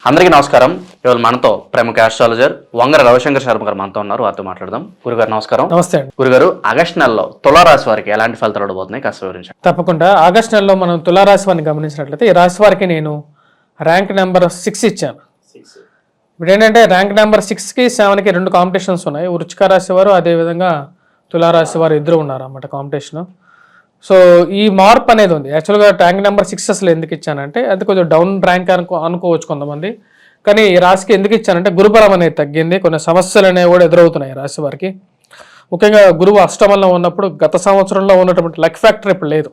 అందరికీ నమస్కారం. ఇవాళ మనతో ప్రముఖ ఆస్ట్రాలజర్ వంగర రవిశంకర్ శర్మ గారు మనతో ఉన్నారు. వారితో మాట్లాడదాం. గురుగారు నమస్కారం. నమస్తే అండి. గురుగారు, ఆగస్టు నెలలో తులారాశి వారికి ఎలాంటి ఫలితాలు ఉండబోతున్నాయి కాస్త వివరించండి. తప్పకుండా. ఆగస్టు నెలలో మనం తులారాశి వారిని గమనించినట్లయితే ఈ రాశి వారికి నేను ర్యాంక్ నెంబర్ 6 ఇచ్చాను. ఇప్పుడు ఏంటంటే ర్యాంక్ నెంబర్ 6కి 7కి 2 కాంపిటీషన్స్ ఉన్నాయి. వృశ్చిక రాశి వారు అదేవిధంగా తులారాశి వారు ఇద్దరు ఉన్నారు అన్నమాట కాంపిటీషన్. సో ఈ మార్పు అనేది ఉంది. యాక్చువల్గా ర్యాంక్ నెంబర్ 6 అసలు ఎందుకు ఇచ్చానంటే అది కొంచెం డౌన్ ర్యాంక్ అనుకోవచ్చు కొంతమంది. కానీ ఈ రాశికి ఎందుకు ఇచ్చానంటే గురుబలం అనేది తగ్గింది, కొన్ని సమస్యలు అనేవి కూడా ఎదురవుతున్నాయి రాశి వారికి. ముఖ్యంగా గురువు అష్టమంలో ఉన్నప్పుడు గత సంవత్సరంలో ఉన్నటువంటి లక్ ఫ్యాక్టర్ ఇప్పుడు లేదు.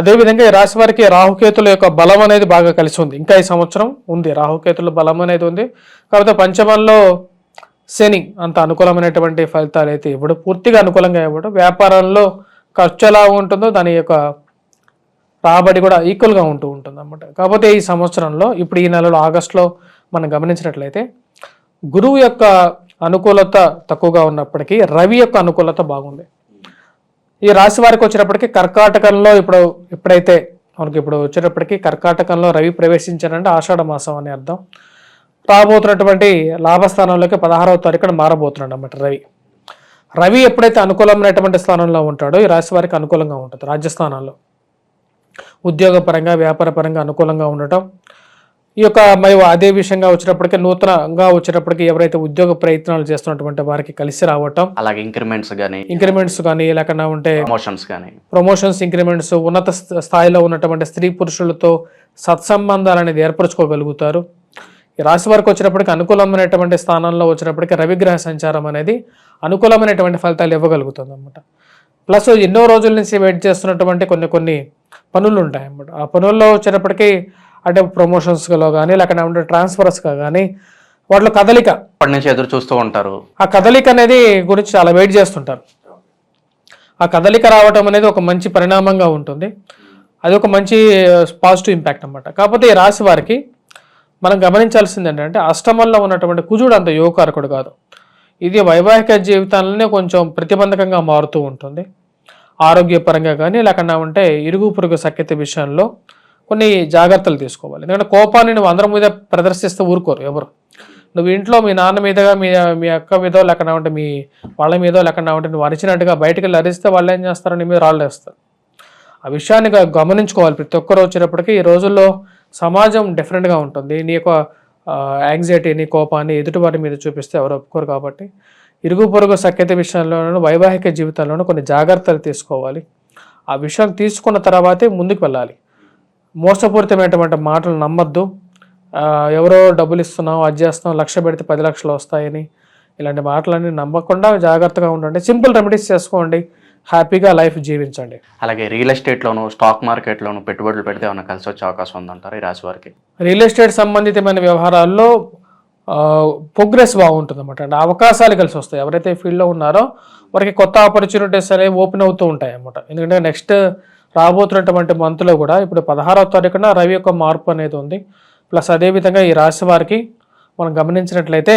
అదేవిధంగా ఈ రాశి వారికి రాహుకేతుల యొక్క బలం అనేది బాగా కలిసి ఉంది. ఇంకా ఈ సంవత్సరం ఉంది, రాహుకేతుల బలం అనేది ఉంది. కాకపోతే పంచమంలో శని అంత అనుకూలమైనటువంటి ఫలితాలు అయితే ఇవ్వడు, పూర్తిగా అనుకూలంగా ఇవ్వడు. వ్యాపారంలో ఖర్చు ఎలా ఉంటుందో దాని యొక్క రాబడి కూడా ఈక్వల్గా ఉంటూ ఉంటుంది అన్నమాట. కాకపోతే ఈ సంవత్సరంలో ఇప్పుడు ఈ నెలలో ఆగస్టులో మనం గమనించినట్లయితే గురువు యొక్క అనుకూలత తక్కువగా ఉన్నప్పటికీ రవి యొక్క అనుకూలత బాగుంది. ఈ రాశి వారికి వచ్చేటప్పటికి కర్కాటకంలో ఎప్పుడైతే మనకి ఇప్పుడు వచ్చేటప్పటికి కర్కాటకంలో రవి ప్రవేశించారంటే ఆషాఢ మాసం అని అర్థం. రాబోతున్నటువంటి లాభస్థానంలోకి 16వ తారీఖున మారబోతున్నాడు అన్నమాట రవి ఎప్పుడైతే అనుకూలమైనటువంటి స్థానంలో ఉంటాడో ఈ రాశి వారికి అనుకూలంగా ఉంటుంది. రాజ్యస్థానాల్లో ఉద్యోగపరంగా వ్యాపారపరంగా అనుకూలంగా ఉండటం ఈ యొక్క మరి అదే విషయంగా వచ్చేటప్పటికి నూతనంగా వచ్చేటప్పటికి ఎవరైతే ఉద్యోగ ప్రయత్నాలు చేస్తున్నటువంటి వారికి కలిసి రావటం, అలాగే ఇంక్రిమెంట్స్ కానీ లేకుండా ఉంటే ప్రమోషన్స్ ఇంక్రిమెంట్స్, ఉన్నత స్థాయిలో ఉన్నటువంటి స్త్రీ పురుషులతో సత్సంబంధాలు అనేది ఏర్పరచుకోగలుగుతారు. ఈ రాశి వారికి వచ్చినప్పటికీ అనుకూలమైనటువంటి స్థానంలో వచ్చినప్పటికీ రవిగ్రహ సంచారం అనేది అనుకూలమైనటువంటి ఫలితాలు ఇవ్వగలుగుతుంది అన్నమాట. ప్లస్ ఎన్నో రోజుల నుంచి వెయిట్ చేస్తున్నటువంటి కొన్ని పనులు ఉంటాయి అన్నమాట. ఆ పనుల్లో వచ్చేటప్పటికీ అంటే ప్రమోషన్స్లో కానీ లేకపోతే ఉంటే ట్రాన్స్ఫర్స్గా కానీ వాటిలో కదలిక అప్పటి నుంచి ఎదురు చూస్తూ ఉంటారు. ఆ కదలిక అనేది గురించి చాలా వెయిట్ చేస్తుంటారు. ఆ కదలిక రావటం అనేది ఒక మంచి పరిణామంగా ఉంటుంది. అది ఒక మంచి పాజిటివ్ ఇంపాక్ట్ అన్నమాట. కాకపోతే ఈ రాశి వారికి మనం గమనించాల్సింది ఏంటంటే అష్టమంలో ఉన్నటువంటి కుజుడు అంత యోగకారకుడు కాదు. ఇది వైవాహిక జీవితాలనే కొంచెం ప్రతిబంధకంగా మారుతూ ఉంటుంది. ఆరోగ్యపరంగా కానీ లేకుండా ఉంటే ఇరుగు పొరుగు సఖ్యత విషయంలో కొన్ని జాగ్రత్తలు తీసుకోవాలి. ఎందుకంటే కోపాన్ని నువ్వు అందరి మీద ప్రదర్శిస్తే ఊరుకోరు ఎవరు. నువ్వు ఇంట్లో మీ నాన్న మీదగా మీ అక్క మీదో లేకుండా ఉంటే మీ వాళ్ళ మీదో లేకుండా ఉంటే నువ్వు అరిచినట్టుగా బయటికి వెళ్ళి అరిస్తే వాళ్ళు ఏం చేస్తారో నీ మీద రాళ్ళు వేస్తారు. ఆ విషయాన్ని గమనించుకోవాలి ప్రతి ఒక్కరు వచ్చేటప్పటికి. ఈ రోజుల్లో సమాజం డిఫరెంట్గా ఉంటుంది. నీ యొక్క యాంగ్జైటీని కోపాన్ని ఎదుటివారి మీద చూపిస్తే ఎవరు ఒప్పుకోరు. కాబట్టి ఇరుగు పొరుగు సఖ్యత విషయంలోనూ వైవాహిక జీవితంలోనూ కొన్ని జాగ్రత్తలు తీసుకోవాలి. ఆ విషయం తీసుకున్న తర్వాతే ముందుకు వెళ్ళాలి. మోసపూరితమైనటువంటి మాటలు నమ్మద్దు. ఎవరో డబ్బులు ఇస్తున్నాం అది చేస్తున్నాం 1,00,000 పెడితే 10 లక్షలు వస్తాయని ఇలాంటి మాటలన్నీ నమ్మకుండా జాగ్రత్తగా ఉండండి. సింపుల్ రెమెడీస్ చేసుకోండి, హ్యాపీగా లైఫ్ జీవించండి. అలాగే రియల్ ఎస్టేట్లోను స్టాక్ మార్కెట్లోను పెట్టుబడులు పెడితే ఏమైనా కలిసి వచ్చే అవకాశం ఉందంటారు ఈ రాశి వారికి? రియల్ ఎస్టేట్ సంబంధితమైన వ్యవహారాల్లో ప్రోగ్రెస్ బాగుంటుంది అన్నమాట. అంటే అవకాశాలు కలిసి వస్తాయి. ఎవరైతే ఫీల్డ్లో ఉన్నారో వారికి కొత్త ఆపర్చునిటీస్ అనేవి ఓపెన్ అవుతూ ఉంటాయి అన్నమాట. ఎందుకంటే నెక్స్ట్ రాబోతున్నటువంటి మంత్లో కూడా ఇప్పుడు 16వ తారీఖున రవి యొక్క మార్పు అనేది ఉంది. ప్లస్ అదేవిధంగా ఈ రాశి వారికి మనం గమనించినట్లయితే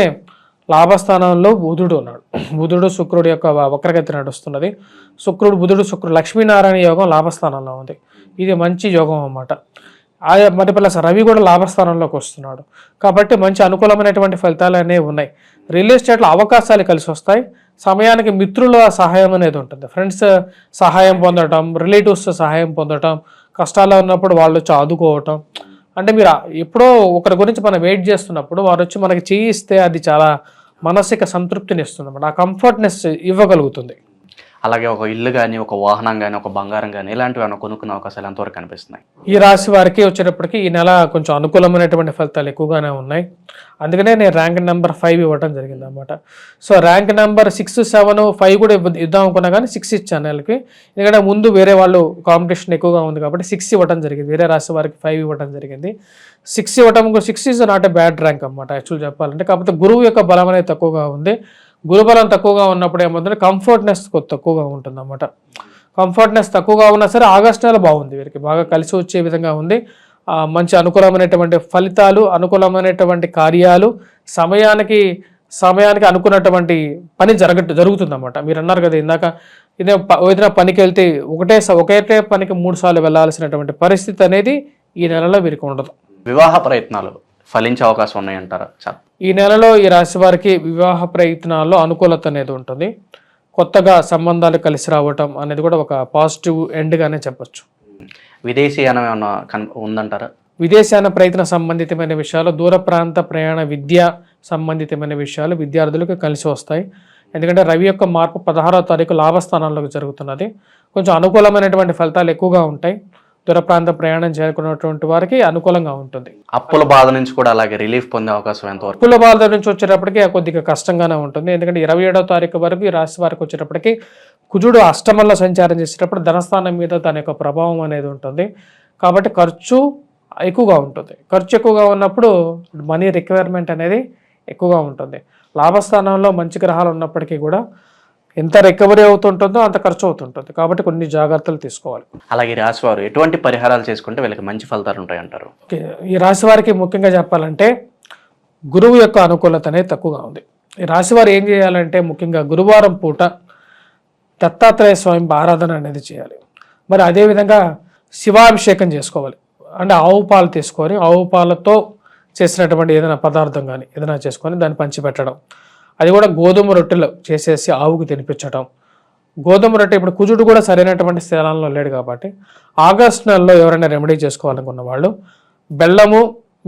లాభస్థానంలో బుధుడు ఉన్నాడు. బుధుడు శుక్రుడు యొక్క వక్రగతి నడుస్తున్నది. బుధుడు శుక్రుడు లక్ష్మీనారాయణ యోగం లాభస్థానంలో ఉంది. ఇది మంచి యోగం అన్నమాట. మరి ప్లస్ రవి కూడా లాభస్థానంలోకి వస్తున్నాడు. కాబట్టి మంచి అనుకూలమైనటువంటి ఫలితాలు అనేవి ఉన్నాయి. రియల్ ఎస్టేట్లో అవకాశాలు కలిసి వస్తాయి. సమయానికి మిత్రుల సహాయం అనేది ఉంటుంది. ఫ్రెండ్స్ సహాయం పొందటం, రిలేటివ్స్ సహాయం పొందటం, కష్టాల్లో ఉన్నప్పుడు వాళ్ళు వచ్చి ఆదుకోవటం. అంటే మీరు ఎప్పుడో ఒకరి గురించి మనం వెయిట్ చేస్తున్నప్పుడు వారు వచ్చి మనకి చేయిస్తే అది చాలా మానసిక సంతృప్తిని ఇస్తుంది అన్నమాట. ఆ కంఫర్ట్నెస్ ఇవ్వగలుగుతుంది. అలాగే ఒక ఇల్లు కానీ ఒక వాహనం కానీ ఒక బంగారం కానీ ఇలాంటివి ఏమైనా కొనుక్కునే అవకాశాలు ఎంతవరకు కనిపిస్తున్నాయి? ఈ రాశి వారికి వచ్చేటప్పటికి ఈ నెల కొంచెం అనుకూలమైనటువంటి ఫలితాలు ఎక్కువగానే ఉన్నాయి. అందుకనే నేను ర్యాంక్ నెంబర్ 5 ఇవ్వడం జరిగింది అన్నమాట. సో ర్యాంక్ నెంబర్ 6, 7, 5 కూడా ఇద్దాం అనుకున్నా కానీ 6 ఇచ్చాను నెలకి. ఎందుకంటే ముందు వేరే వాళ్ళు కాంపిటీషన్ ఎక్కువగా ఉంది కాబట్టి 6 ఇవ్వడం జరిగింది. వేరే రాశి వారికి 5 ఇవ్వడం జరిగింది. 6 ఇవ్వడం 6 is not a bad rank అన్నమాట యాక్చువల్ చెప్పాలంటే. కాకపోతే గురువు యొక్క బలం అనేది తక్కువగా ఉంది. గురుబలం తక్కువగా ఉన్నప్పుడు ఏమవుతుందంటే కంఫర్ట్నెస్ తక్కువగా ఉంటుంది అన్నమాట. కంఫర్ట్నెస్ తక్కువగా ఉన్నా సరే ఆగస్టు నెల బాగుంది, వీరికి బాగా కలిసి వచ్చే విధంగా ఉంది. మంచి అనుకూలమైనటువంటి ఫలితాలు, అనుకూలమైనటువంటి కార్యాలు, సమయానికి అనుకున్నటువంటి పని జరుగుతుందన్నమాట. మీరు అన్నారు కదా ఇందాక, ఏదైనా పనికి వెళ్తే ఒకటే పనికి 3 సార్లు వెళ్లాల్సినటువంటి పరిస్థితి అనేది ఈ నెలలో వీరికి ఉండదు. వివాహ ప్రయత్నాలు ఫలించే అవకాశం ఉన్నాయంటారా? ఈ నెలలో ఈ రాశి వారికి వివాహ ప్రయత్నాల్లో అనుకూలత అనేది ఉంటుంది. కొత్తగా సంబంధాలు కలిసి రావటం అనేది కూడా ఒక పాజిటివ్ ఎండ్గానే చెప్పొచ్చు. విదేశీయానం ఏమన్నా ఉందంటారా? విదేశాన ప్రయత్న సంబంధితమైన విషయాలు, దూర ప్రాంత ప్రయాణ విద్య సంబంధితమైన విషయాలు విద్యార్థులకు కలిసి వస్తాయి. ఎందుకంటే రవి యొక్క మార్పు 16వ తారీఖు లాభస్థానంలోకి జరుగుతున్నది. కొంచెం అనుకూలమైనటువంటి ఫలితాలు ఎక్కువగా ఉంటాయి. దూర ప్రాంత ప్రయాణం చేరుకున్నటువంటి వారికి అనుకూలంగా ఉంటుంది. అప్పుల బాధ నుంచి కూడా అలాగే రిలీఫ్ పొందే అవకాశం ఎంతవరకు? అప్పుల బాధ నుంచి వచ్చేటప్పటికి కొద్దిగా కష్టంగానే ఉంటుంది. ఎందుకంటే 27వ తారీఖు వరకు ఈ రాశి వారికి వచ్చేటప్పటికి కుజుడు అష్టమంలో సంచారం చేసేటప్పుడు ధనస్థానం మీద దాని యొక్క ప్రభావం అనేది ఉంటుంది. కాబట్టి ఖర్చు ఎక్కువగా ఉంటుంది. ఖర్చు ఎక్కువగా ఉన్నప్పుడు మనీ రిక్వైర్మెంట్ అనేది ఎక్కువగా ఉంటుంది. లాభస్థానంలో మంచి గ్రహాలు ఉన్నప్పటికీ కూడా ఎంత రికవరీ అవుతుంటుందో అంత ఖర్చు అవుతుంటుంది. కాబట్టి కొన్ని జాగ్రత్తలు తీసుకోవాలి. అలాగే రాశి వారు ఎటువంటి పరిహారాలు చేసుకుంటే వీళ్ళకి మంచి ఫలితాలు ఉంటాయంటారు? ఈ రాశి వారికి ముఖ్యంగా చెప్పాలంటే గురువు యొక్క అనుకూలత అనేది తక్కువగా ఉంది. ఈ రాశి వారు ఏం చేయాలంటే ముఖ్యంగా గురువారం పూట దత్తాత్రేయ స్వామి ఆరాధన అనేది చేయాలి. మరి అదేవిధంగా శివాభిషేకం చేసుకోవాలి. అంటే ఆవు పాలు తీసుకొని ఆవు పాలతో చేసినటువంటి ఏదైనా పదార్థం కానీ ఏదైనా చేసుకొని దాన్ని పంచిపెట్టడం. అది కూడా గోధుమ రొట్టెలు చేసేసి ఆవుకు తినిపించడం. గోధుమ రొట్టె ఇప్పుడు కుజుడు కూడా సరైనటువంటి స్థానంలో లేడు కాబట్టి ఆగస్టు నెలలో ఎవరైనా రెమెడీ చేసుకోవాలనుకున్న వాళ్ళు బెల్లము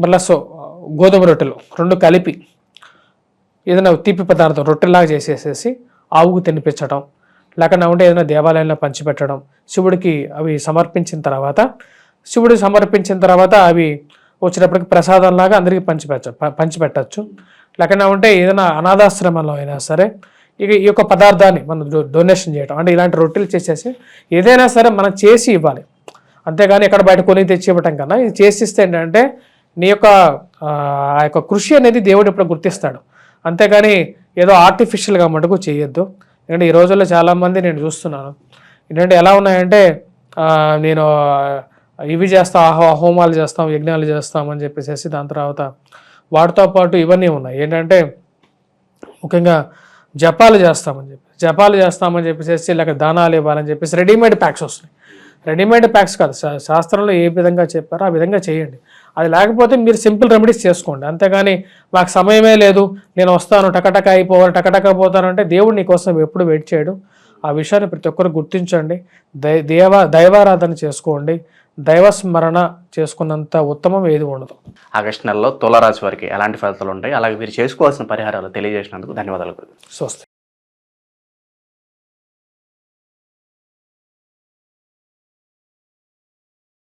ప్లస్ గోధుమ రొట్టెలు రెండు కలిపి ఏదైనా తీపి పదార్థం రొట్టెలాగా చేసేసేసి ఆవుకు తినిపించడం, లేకుండా ఉంటే ఏదైనా దేవాలయంలో పంచిపెట్టడం. శివుడికి అవి సమర్పించిన తర్వాత అవి వచ్చినప్పటికి ప్రసాదంలాగా అందరికీ పంచిపెట్టచ్చు. లేకుండా ఉంటే ఏదైనా అనాథాశ్రమంలో అయినా సరే ఈ యొక్క పదార్థాన్ని మనం డొనేషన్ చేయడం. అంటే ఇలాంటి రొట్టెలు చేసేసి ఏదైనా సరే మనం చేసి ఇవ్వాలి. అంతేగాని ఎక్కడ బయట కొని తెచ్చి ఇవ్వటం కన్నా ఇది చేసి ఇస్తే ఏంటంటే నీ యొక్క ఆ యొక్క కృషి అనేది దేవుడు ఇప్పుడు గుర్తిస్తాడు. అంతేగాని ఏదో ఆర్టిఫిషియల్గా మటుకు చేయొద్దు. ఎందుకంటే ఈ రోజుల్లో చాలామంది నేను చూస్తున్నాను ఏంటంటే ఎలా ఉన్నాయంటే నేను ఇవి చేస్తాం, హోమాలు చేస్తాం, యజ్ఞాలు చేస్తాం అని చెప్పేసి దాని తర్వాత వాటితో పాటు ఇవన్నీ ఉన్నాయి. ఏంటంటే ముఖ్యంగా జపాలు చేస్తామని చెప్పేసి లేక దానాలు ఇవ్వాలని చెప్పేసి రెడీమేడ్ ప్యాక్స్ వస్తున్నాయి. రెడీమేడ్ ప్యాక్స్ కాదు, శాస్త్రంలో ఏ విధంగా చెప్పారో ఆ విధంగా చేయండి. అది లేకపోతే మీరు సింపుల్ రెమెడీస్ చేసుకోండి. అంతేగాని మాకు సమయమే లేదు, నేను వస్తాను టకటక పోతానంటే దేవుడు నీకోసం ఎప్పుడు వెయిట్ చేయడు. ఆ విషయాన్ని ప్రతి ఒక్కరు గుర్తించండి. దైవారాధన చేసుకోండి. దైవస్మరణ చేసుకున్నంత ఉత్తమం ఏది ఉండదు. ఆగస్టు నెలలో తులారాశి వారికి ఎలాంటి ఫలితాలు ఉంటాయి, అలాగే మీరు చేసుకోవాల్సిన పరిహారాలు తెలియజేసినందుకు ధన్యవాదాలు. స్వస్తి.